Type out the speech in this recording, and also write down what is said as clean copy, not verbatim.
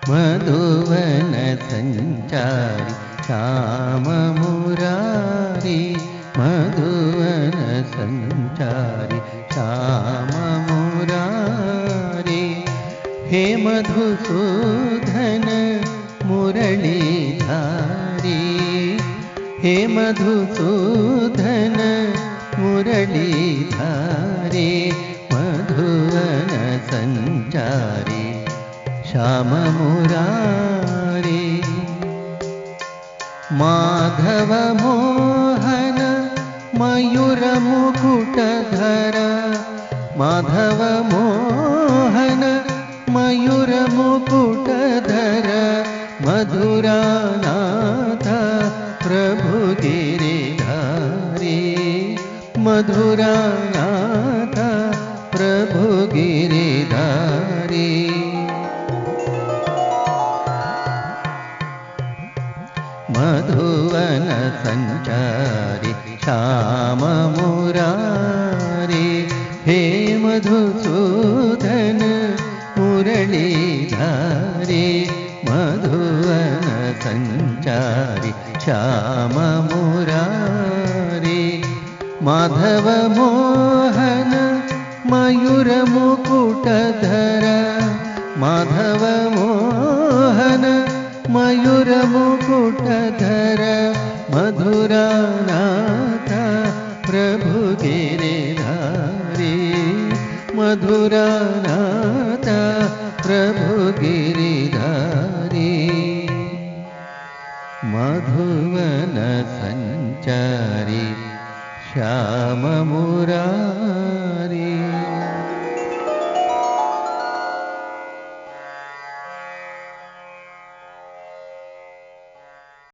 ಮಧುವನ ಸಂಚಾರಿ ಶ್ಯಾಮ ಮುರಾರಿ ಮಧುವನ ಸಂಚಾರಿ ಶ್ಯಾಮ ಮುರಾರಿ ಹೇ ಮಧುಸೂದನ ಮುರಳೀಧಾರಿ ಹೇ ಮಧುಸೂದನ ಮುರಳೀಧಾರಿ ಮಧುವನ ಸಂಚಾರಿ ಶ್ಯಾಮ ಮುರಾರಿ ಮಾಧವ ಮೋಹನ ಮಯೂರ ಮುಕುಟಧರ ಮಾಧವ ಮೋಹನ ಮಯೂರ ಮುಕುಟಧರ ಮಧುರಾನಾಥ ಪ್ರಭು ಗಿರಿಧಾರಿ ಮಧುರಾನಾಥ ಪ್ರಭು ಗಿರಿಧಾರಿ ಮಧುವನ ಸಂಚಾರಿ ಶ್ಯಾಮ ಮುರಾರಿ ಹೇ ಮಧುಸೂದನ ಮುರಳೀಧಾರಿ ಮಧುವನ ಸಂಚಾರಿ ಶ್ಯಾಮ ಮುರಾರಿ ಮಾಧವ ಮೋಹನ ಮಯೂರ ಮುಕುಟಧರ ಮಾಧವ ಮೋಹನ ಮಯೂರ ಮುಕುಟಧರ ಮಧುರಾನಾಥ ಪ್ರಭು ಗಿರಿಧಾರಿ ಮಧುರಾನಾಥ ಪ್ರಭು ಗಿರಿಧಾರಿ ಮಧುವನ ಸಂಚಾರಿ ಶ್ಯಾಮ ಮುರಾರಿ